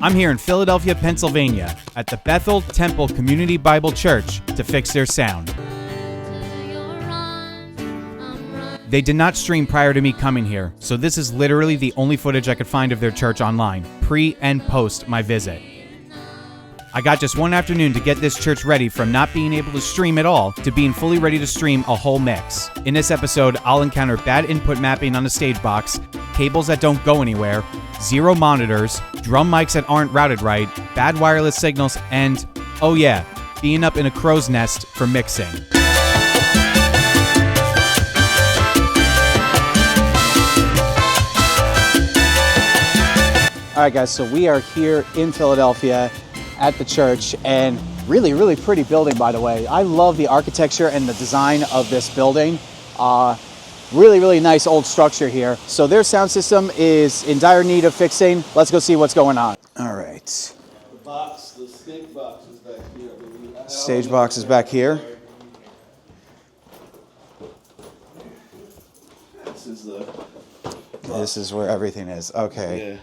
I'm here in Philadelphia, Pennsylvania, at the Bethel Temple Community Bible Church to fix their sound. They did not stream prior to me coming here, so this is literally the only footage I could find of their church online, pre and post my visit. I got just one afternoon to get this church ready from not being able to stream at all to being fully ready to stream a whole mix. In this episode, I'll encounter bad input mapping on the stage box, cables that don't go anywhere, 0 monitors, drum mics that aren't routed right, bad wireless signals, and, oh yeah, being up in a crow's nest for mixing. All right, guys, so we are here in Philadelphia at the church, and really pretty building, by the way. I love the architecture and the design of this building. Really nice old structure here. So their sound system is in dire need of fixing. Let's go see what's going on. All right. The stage box is back here. Stage box is back here. This is where everything is. Okay. Yeah.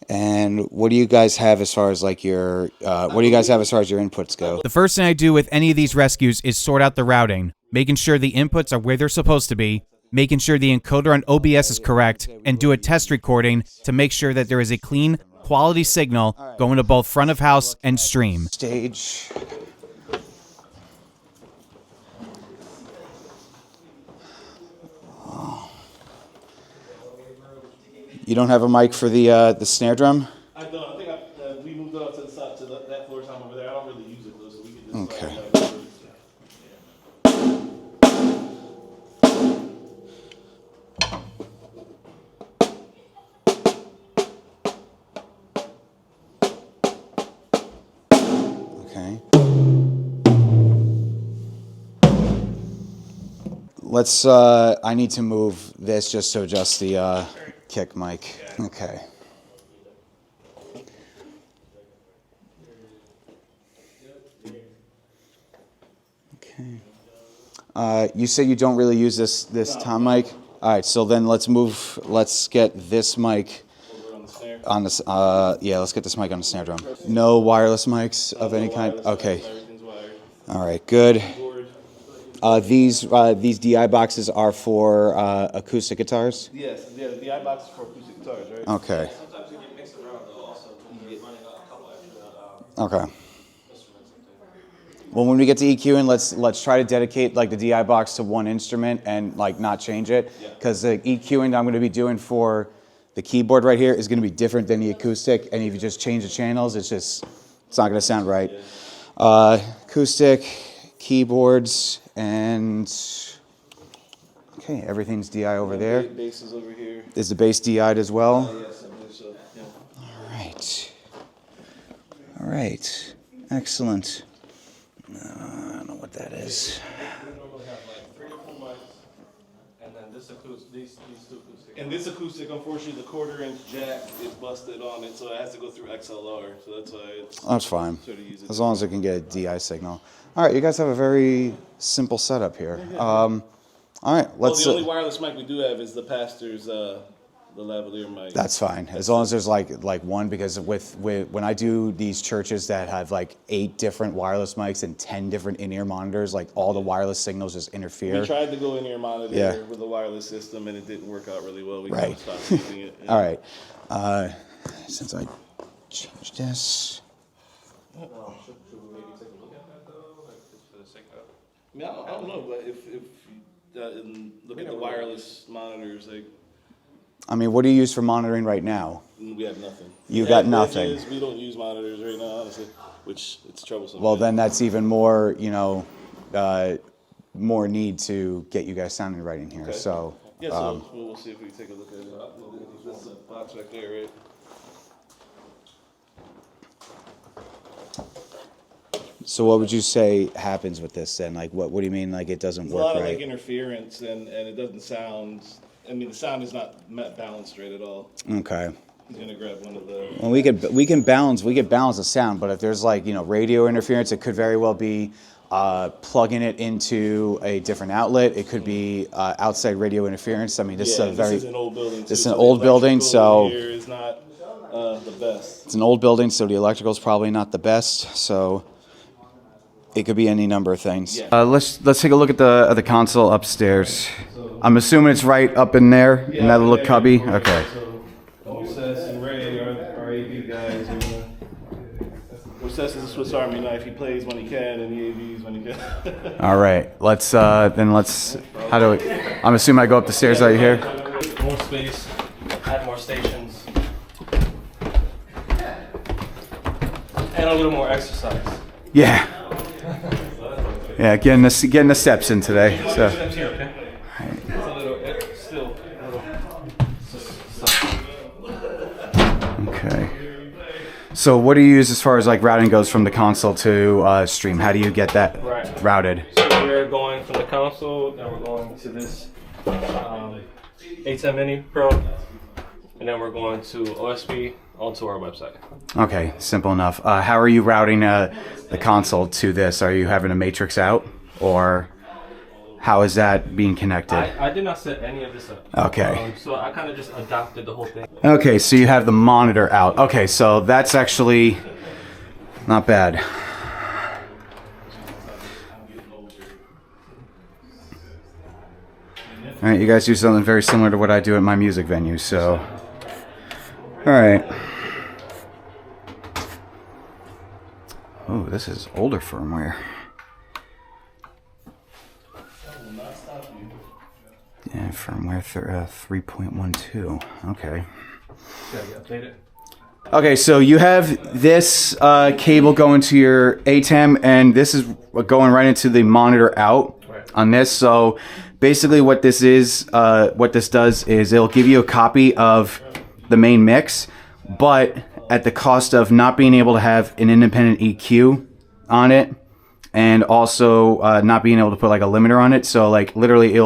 And what do you guys have as far as like your inputs go? The first thing I do with any of these rescues is sort out the routing, making sure the inputs are where they're supposed to be, making sure the encoder on OBS is correct, and do a test recording to make sure that there is a clean, quality signal going to both front of house and stream. Stage. You don't have a mic for the snare drum? I don't. I think we moved up to the side to that floor time over there. I don't really use it though, so we can just. Okay. Okay. Let's. I need to move this just to adjust the kick mic. Okay. Okay. You say you don't really use this tom mic. All right. So then let's move. Let's get this mic on the yeah. Let's get this mic on the snare drum. No wireless mics of any kind. Okay. All right. Good. These DI boxes are for acoustic guitars? Yes, the DI box is for acoustic guitars, right? Okay. Sometimes you can mix them around though also. You get running a couple extra Okay. Well, when we get to EQing, let's try to dedicate like the DI box to one instrument and like not change it, because the EQing I'm going to be doing for the keyboard right here is going to be different than the acoustic, and if you just change the channels, it's not going to sound right. Acoustic, keyboards, and okay, everything's DI over there. Bass is over here. Is the bass DI'd as well? Yes, I believe so. Yeah. All right, excellent. I don't know what that is. We normally have like 3 or 4 mics, and then this acoustic, these 2 acoustic. And this acoustic, unfortunately, the 1/4-inch jack is busted on it, so it has to go through XLR. So that's why it's. That's fine, sort of use it. as long as it can get a DI signal. All right, you guys have a very simple setup here. All right, let's. The only wireless mic we do have is the pastor's, the lavalier mic. That's fine, as long as there's like one, because with when I do these churches that have like 8 different wireless mics and 10 different in-ear monitors, like all the wireless signals just interfere. We tried to go in-ear monitor with a wireless system, and it didn't work out really well. We kind of stopped using it. Yeah. All right, since I changed this. Should we maybe take a look at that though, like just for the sake of? I mean, I don't know, but if look at the wireless monitors, like. I mean, what do you use for monitoring right now? We have nothing. You got nothing. Bridges, we don't use monitors right now, honestly, which it's troublesome. Well, then that's even more, more need to get you guys sounding right in here. Okay. So. Yeah, so we'll see if we can take a look at it. This is a box right there, right? So what would you say happens with this then? Like, what do you mean, like, it doesn't There's work a lot of right? like interference, and it doesn't sound. I mean, the sound is not balanced right at all. Okay. He's gonna grab one of the. Well, we can balance the sound, but if there's like radio interference, it could very well be plugging it into a different outlet. It could be outside radio interference. I mean, this is a very. This is an old building. This is an old building, so. Here is not the best. It's an old building, so the electrical's probably not the best. So it could be any number of things. Yeah. Let's take a look at the console upstairs. I'm assuming it's right up in there in that little cubby. Okay. So Sess and Ray are AV guys. Sess is a Swiss Army knife. He plays when he can, and he AVs when he can. All right. Let's. How do we? I'm assuming I go up the stairs out here. More space, add more stations, and a little more exercise. Yeah. Yeah, getting the steps in today. So. Steps here, okay? It's a little, still a little. Okay. So what do you use as far as like routing goes from the console to stream? How do you get that routed? So we're going from the console, then we're going to this A10 Mini Pro, and then we're going to OSP onto our website. Okay, simple enough. How are you routing the console to this? Are you having a matrix out, or how is that being connected? I did not set any of this up. Okay. So I kind of just adopted the whole thing. Okay, so you have the monitor out. Okay, so that's actually not bad. All right, you guys do something very similar to what I do at my music venue, so. All right. Oh, this is older firmware. Yeah, firmware 3.12. Okay. Updated. Okay, so you have this cable going to your ATEM, and this is going right into the monitor out on this. So basically what this is, what this does is it'll give you a copy of the main mix, but at the cost of not being able to have an independent EQ on it, and also not being able to put like a limiter on it. So like literally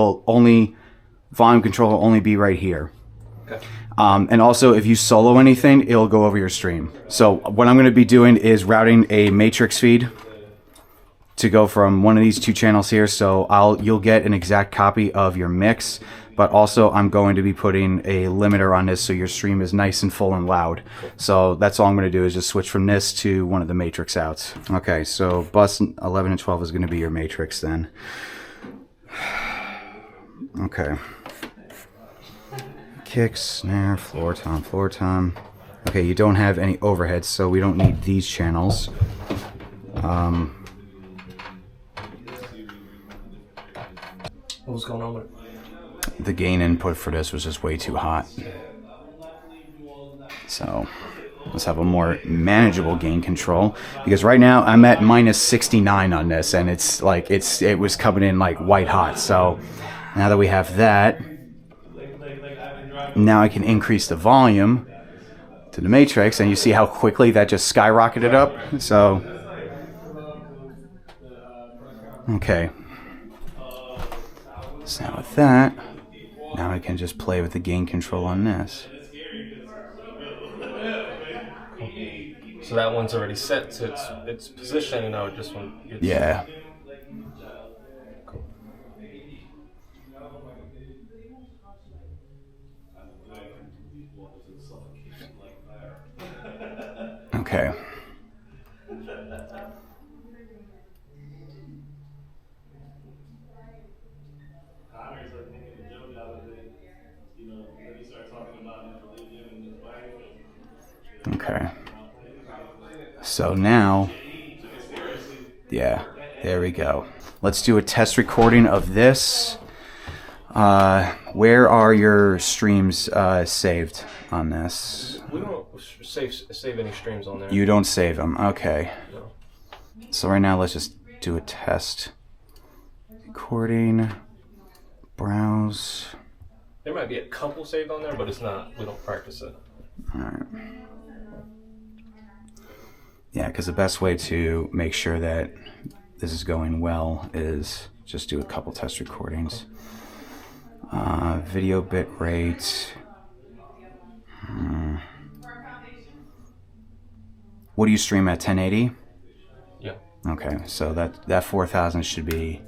volume control will only be right here. Okay. And also if you solo anything, it'll go over your stream. So what I'm going to be doing is routing a matrix feed to go from one of these two channels here. So you'll get an exact copy of your mix, but also I'm going to be putting a limiter on this so your stream is nice and full and loud. So that's all I'm going to do is just switch from this to one of the matrix outs. Okay, so bus 11 and 12 is going to be your matrix then. Okay. Kick, snare, floor tom. Okay, you don't have any overheads, so we don't need these channels. What was going on with it? The gain input for this was just way too hot. So let's have a more manageable gain control, because right now I'm at minus 69 on this, and it's like it was coming in like white hot. So now that we have that, now I can increase the volume to the matrix, and you see how quickly that just skyrocketed up. So okay, so now with that, now I can just play with the gain control on this. So that one's already set to its position, and now it just one. Yeah. Okay. Okay. So now, yeah, there we go. Let's do a test recording of this. Where are your streams saved on this? We don't save any streams on there. You don't save them. Okay. No. So right now, let's just do a test recording. Browse. There might be a couple saved on there, but it's not. We don't practice it. All right. Yeah, because the best way to make sure that this is going well is just do a couple test recordings. Video bit rate. What do you stream at, 1080? Yeah. Okay, so that 4,000 should be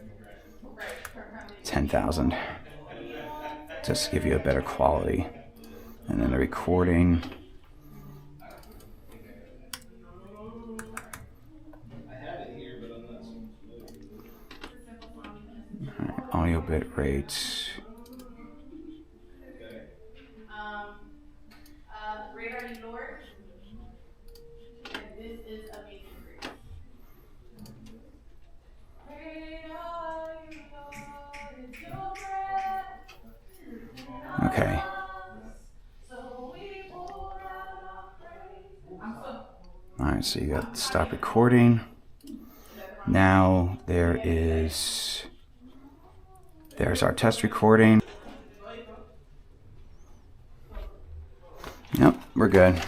10,000. Just to give you a better quality. And then the recording. bit rate. Radar ignored. And this is amazing for you. Radar ignored is your breath. Okay. So we pour out our praise. Alright, so you got stop recording. Now there's our test recording. Yep, we're good.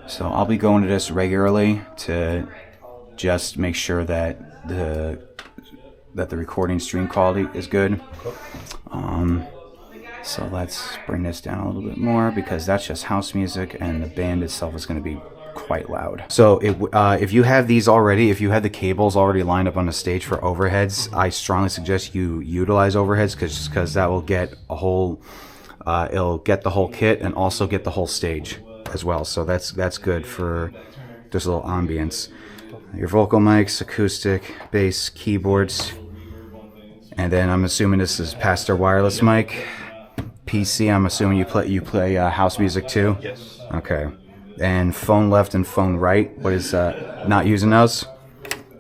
So I'll be going to this regularly to just make sure that the recording stream quality is good. So let's bring this down a little bit more because that's just house music and the band itself is going to be quite loud. So if you have these already, if you have the cables already lined up on the stage for overheads, I strongly suggest you utilize overheads because that will get a whole, it'll get the whole kit and also get the whole stage as well. So that's good for just a little ambience. Your vocal mics, acoustic, bass, keyboards, and then I'm assuming this is past their wireless mic. PC, I'm assuming you play house music too? Yes. Okay. And phone left and phone right. What is not using those?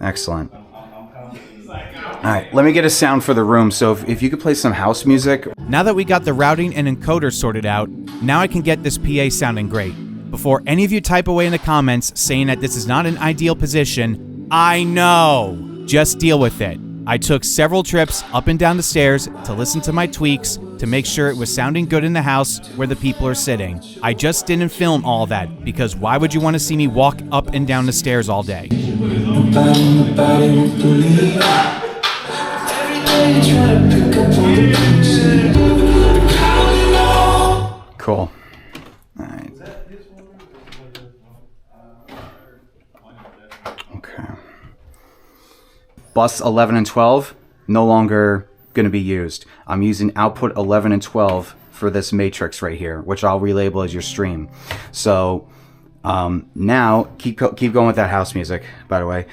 Excellent. Alright, let me get a sound for the room. So if you could play some house music. Now that we got the routing and encoder sorted out, now I can get this PA sounding great. Before any of you type away in the comments saying that this is not an ideal position, I know! Just deal with it. I took several trips up and down the stairs to listen to my tweaks to make sure it was sounding good in the house where the people are sitting. I just didn't film all that because why would you want to see me walk up and down the stairs all day? Cool. Alright. Okay. Bus 11 and 12, no longer going to be used. I'm using output 11 and 12 for this matrix right here, which I'll relabel as your stream. So now, keep going with that house music, by the way.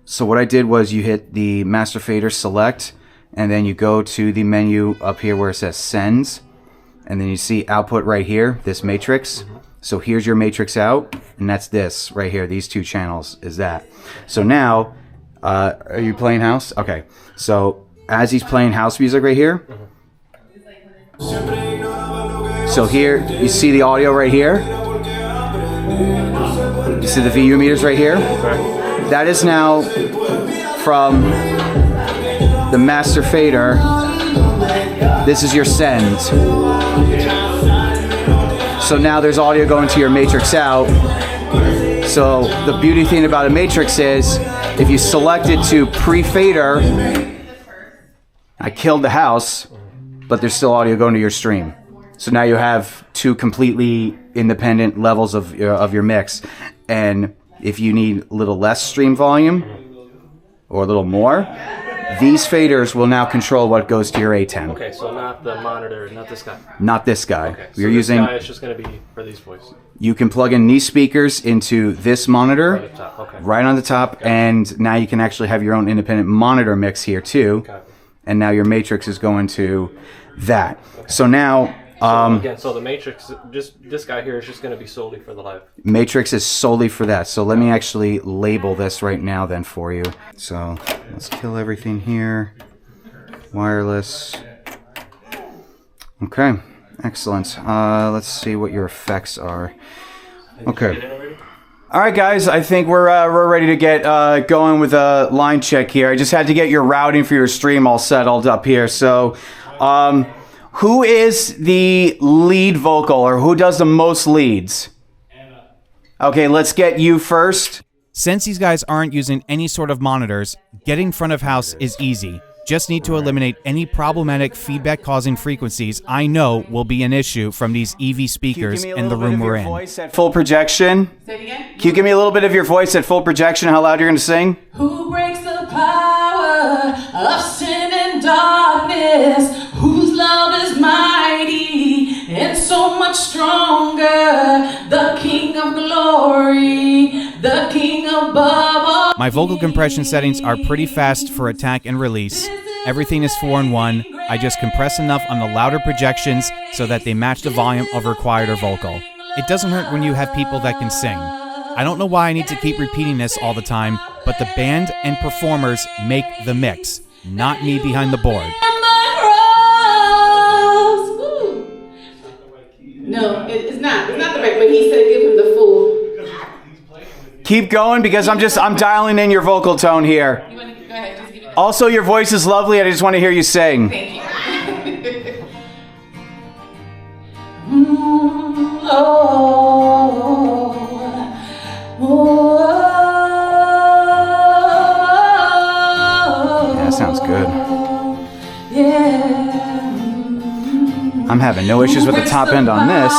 So what I did was you hit the master fader select, and then you go to the menu up here where it says sends, and then you see output right here, this matrix. So here's your matrix out, and that's this right here. These two channels is that. So now, are you playing house? Okay. So as he's playing house music right here. So here, you see the audio right here. You see the VU meters right here. That is now from the master fader. This is your send. So now there's audio going to your matrix out. So the beauty thing about a matrix is if you select it to pre-fader, I killed the house, but there's still audio going to your stream. So now you have two completely independent levels of your mix. And if you need a little less stream volume or a little more, these faders will now control what goes to your A10. Okay, so not the monitor, not this guy. Not this guy. Okay, so You're this using. guy is just going to be for these voices. You can plug in these speakers into this monitor Right up top, okay. right on the top, and now you can actually have your own independent monitor mix here too. Okay. And now your matrix is going to that. So now. Again, so the matrix, just this guy here is just going to be solely for the live. Matrix is solely for that. So let me actually label this right now then for you. So let's kill everything here. Wireless. Okay, excellent. Let's see what your effects are. Okay. All right, guys. I think we're ready to get going with a line check here. I just had to get your routing for your stream all settled up here. So. Who is the lead vocal, or who does the most leads? Anna. Okay, let's get you first. Since these guys aren't using any sort of monitors, getting front of house is easy. Just need to eliminate any problematic feedback-causing frequencies I know will be an issue from these EV speakers in the room we're in. Voice at full projection. Say it again. Can you give me a little bit of your voice at full projection, how loud you're going to sing? Who breaks the power of sin and darkness? Whose love is mighty and so much stronger? The King of glory, the King above. My vocal compression settings are pretty fast for attack and release. Everything is 4-in-1. I just compress enough on the louder projections so that they match the volume of a quieter vocal. It doesn't hurt when you have people that can sing. I don't know why I need to keep repeating this all the time, but the band and performers make the mix, not me behind the board. No, it's not. It's not the right, but he said give him the full. Keep going because I'm dialing in your vocal tone here. You want to go ahead, just give it. Also, your voice is lovely. I just want to hear you sing. Thank you. Yeah, that sounds good. Yeah. I'm having no issues with the top end on this.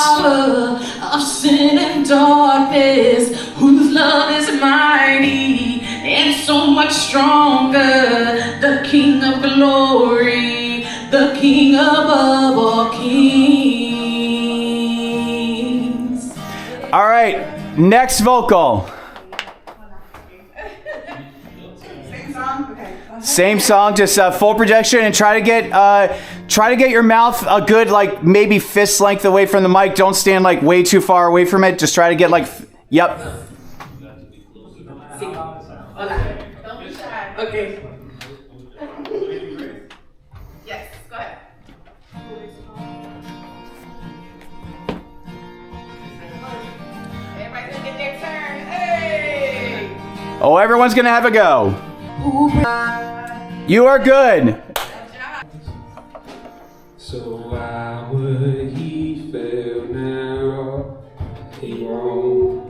Of sin and darkness, whose love is mighty and so much stronger. The King of glory, the King above all kings. All right, next vocal. Same song, just full projection, and try to get your mouth a good like maybe fist length away from the mic. Don't stand like way too far away from it. Just try to get like yep. Don't be shy. Okay. Yes, go ahead. Everybody's gonna get their turn. Hey! Oh, everyone's gonna have a go. You are good. So why would he fail now? He won't.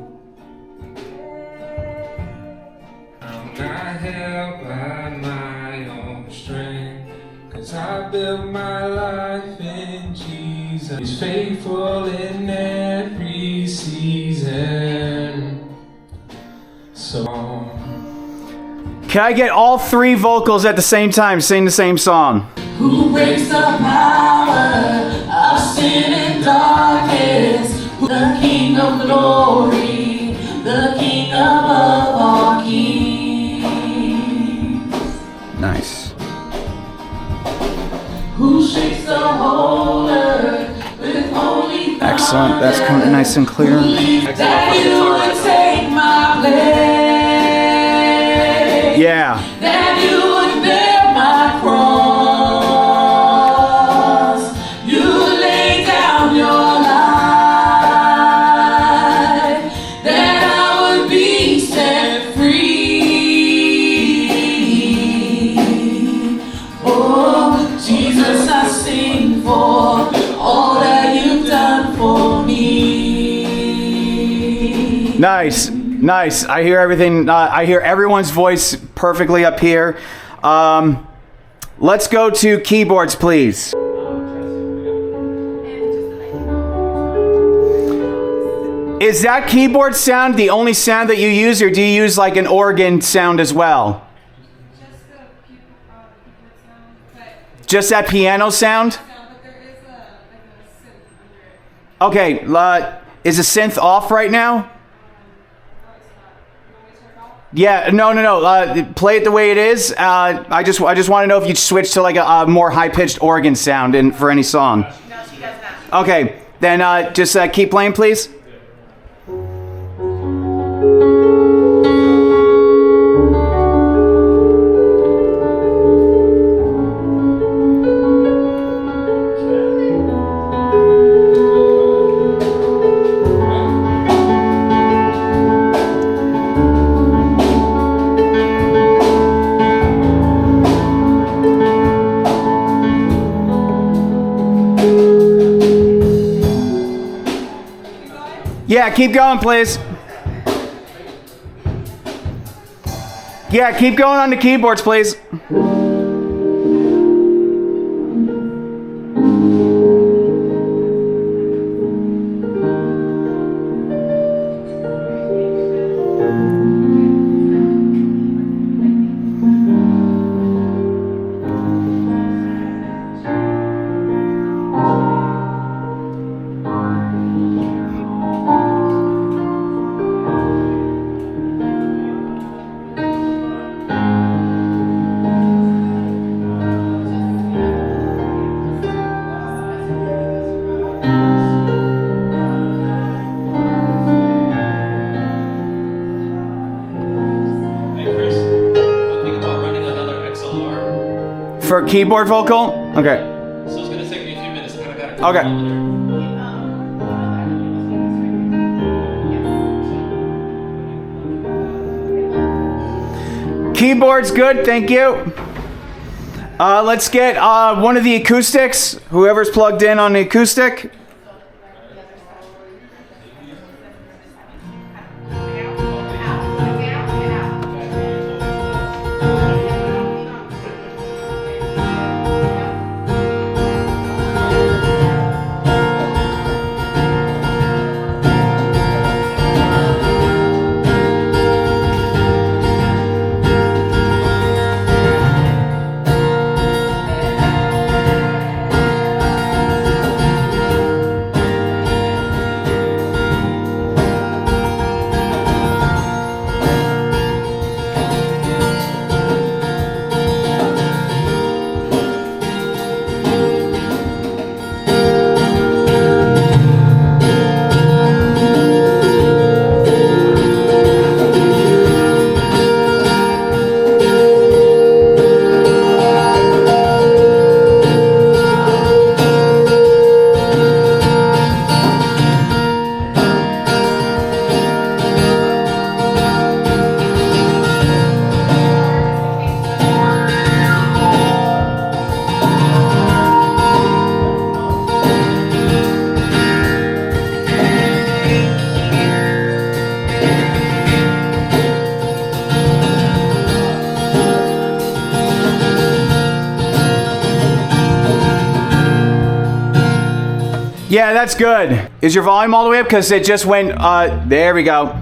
I'm not held by my own strength, 'cause I built my life in Jesus. He's faithful in every season. So Can I get all three vocals at the same time sing the same song? Who breaks the power of sin and darkness? The King of glory, the King above all kings. Nice. Who shakes the whole earth with holy thunder? Excellent. That's coming nice and clear. That you would take my place. Yeah. That you would bear my cross. You lay down your life. That I would be set free. Oh, Jesus, I sing for all that you've done for me. Nice. Nice. I hear everything. I hear everyone's voice perfectly up here. Let's go to keyboards, please. Is that keyboard sound the only sound that you use, or do you use like an organ sound as well? Just that piano sound? Okay, is the synth off right now? Yeah, no. Play it the way it is. I just want to know if you'd switch to like a more high-pitched organ sound for any song. No, she does not. Okay, then just keep playing, please. Yeah, keep going, please. Yeah, keep going on the keyboards, please. keyboard vocal? Okay. So it's gonna take me a few minutes. I kinda gotta Okay. come over there. Keyboard's good, thank you. Let's get one of the acoustics. Whoever's plugged in on the acoustic. Yeah, that's good. Is your volume all the way up? Because it just went, there we go.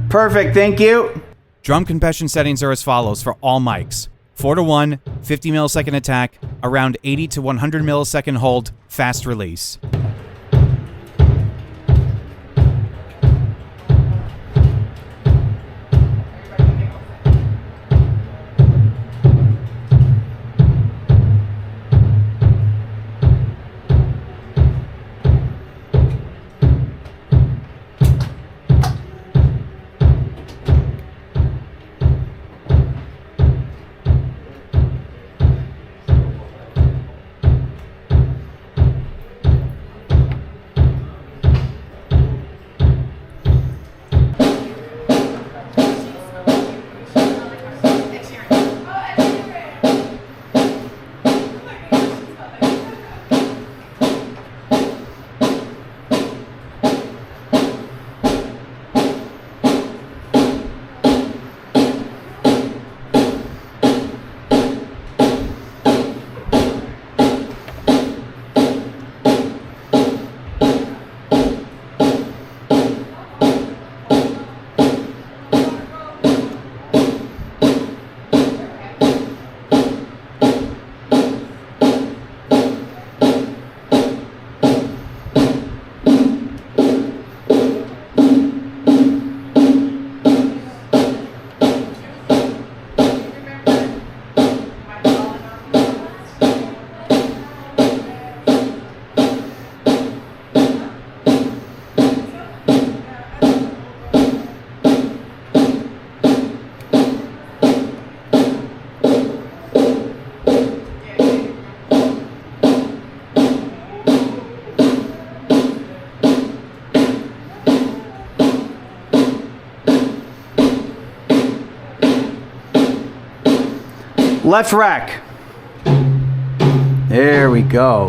Perfect, thank you. Drum compression settings are as follows for all mics. 4:1, 50 millisecond attack, around 80 to 100 millisecond hold, fast release. Left rack. There we go.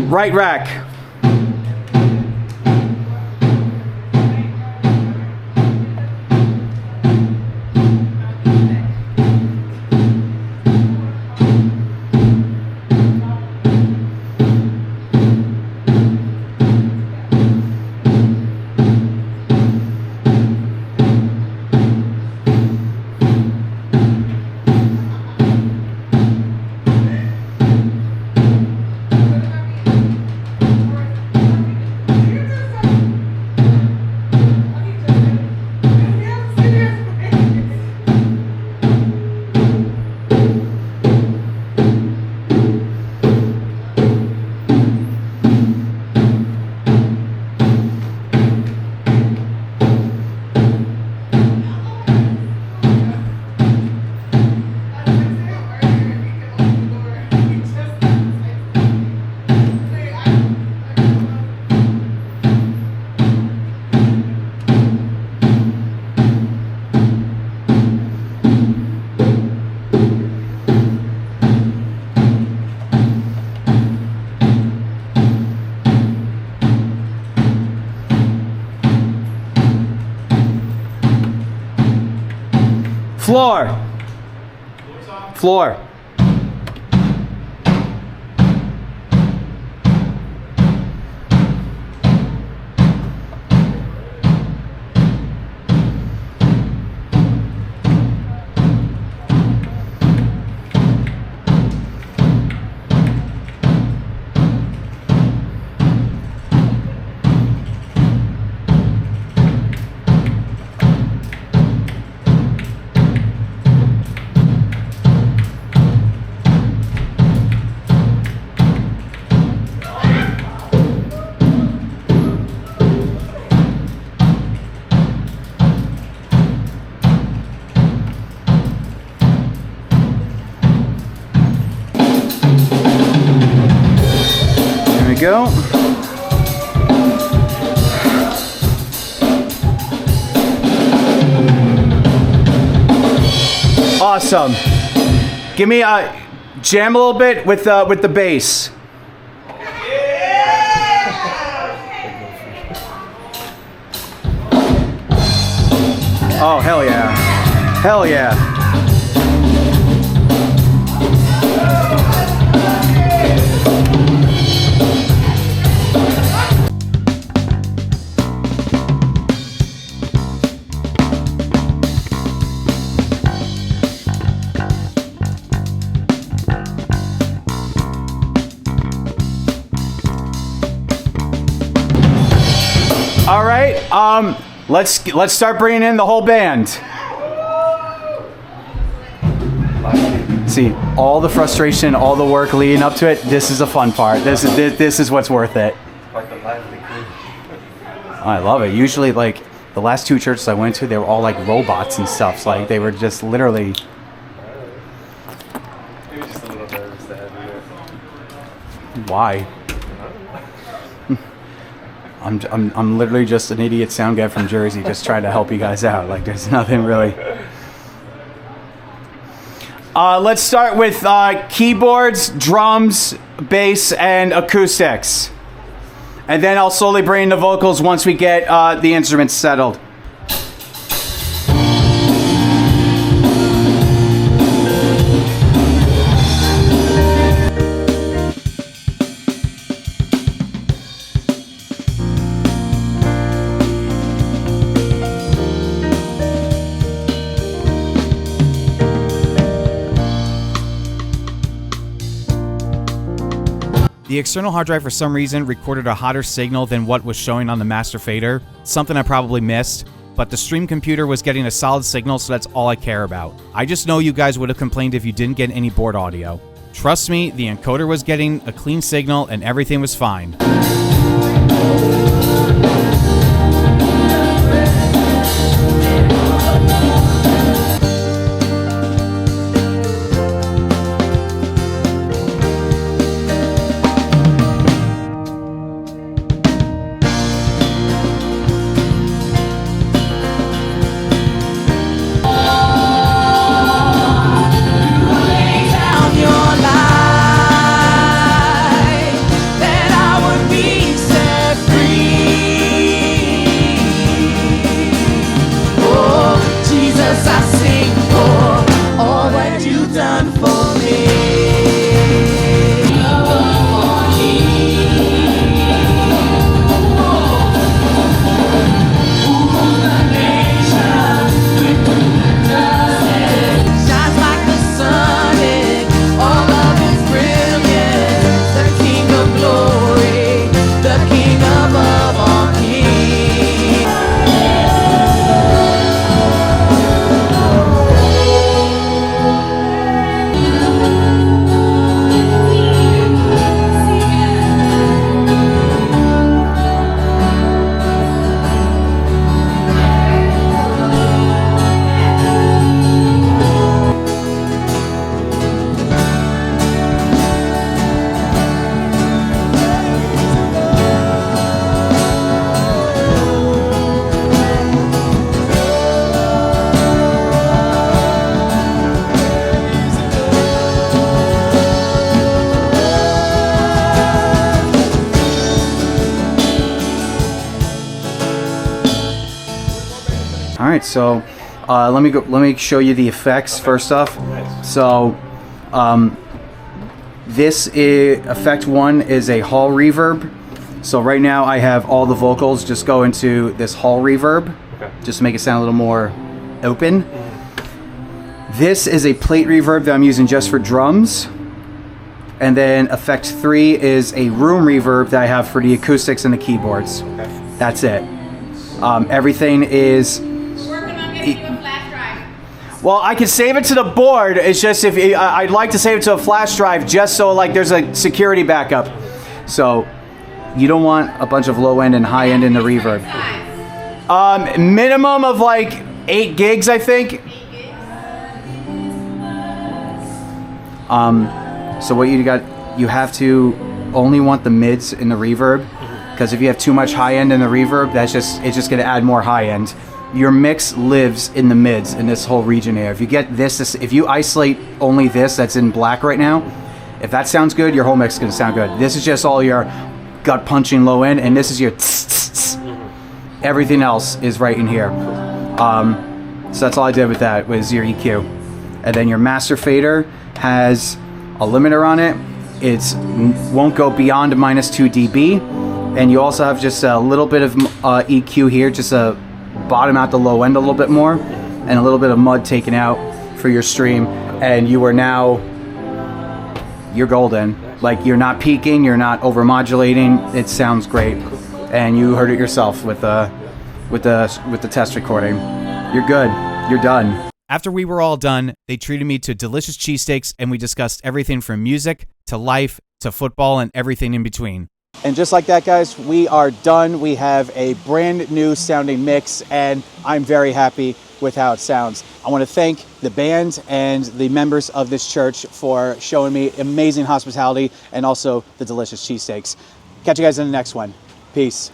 Right rack. Floor. Floor. Go. Awesome. Give me a jam a little bit with the bass. Oh, hell yeah. Hell yeah. All right, let's start bringing in the whole band. See, all the frustration, all the work leading up to it. This is the fun part. This is what's worth it. I love it. Usually, like the last two churches I went to, they were all like robots and stuff. So, like they were just literally. Just a little nervous to have you there. Why? I'm literally just an idiot sound guy from Jersey, just trying to help you guys out. Like there's nothing really. Let's start with keyboards, drums, bass, and acoustics. And then I'll slowly bring in the vocals once we get the instruments settled. The external hard drive for some reason recorded a hotter signal than what was showing on the master fader, something I probably missed, but the stream computer was getting a solid signal, so that's all I care about. I just know you guys would have complained if you didn't get any board audio. Trust me, the encoder was getting a clean signal and everything was fine. All right, so let me show you the effects first off. So this is effect 1 is a hall reverb. So right now I have all the vocals just go into this hall reverb, just to make it sound a little more open. This is a plate reverb that I'm using just for drums. And then effect 3 is a room reverb that I have for the acoustics and the keyboards. That's it. Everything is... Well, I can save it to the board. It's just if I'd like to save it to a flash drive just so like there's a security backup. So you don't want a bunch of low end and high end in the reverb. Minimum of like 8 gigs, I think. So what you have to only want the mids in the reverb, because if you have too much high end in the reverb, it's just going to add more high end. Your mix lives in the mids in this whole region here. If you get this, if you isolate only this that's in black right now, if that sounds good, your whole mix is going to sound good. This is just all your gut punching low end, and this is your everything else is right in here. So that's all I did with that, was your EQ. And then your master fader has a limiter on it. It won't go beyond -2 dB. And you also have just a little bit of EQ here, just a bottom out the low end a little bit more, and a little bit of mud taken out for your stream, and you're golden. Like, you're not peaking, you're not over modulating. It sounds great, and you heard it yourself with the test recording. You're good. You're done. After we were all done, they treated me to delicious cheesesteaks, and we discussed everything from music to life to football and everything in between. And just like that, guys, we are done. We have a brand new sounding mix, and I'm very happy with how it sounds. I want to thank the band and the members of this church for showing me amazing hospitality and also the delicious cheesesteaks. Catch you guys in the next one. Peace.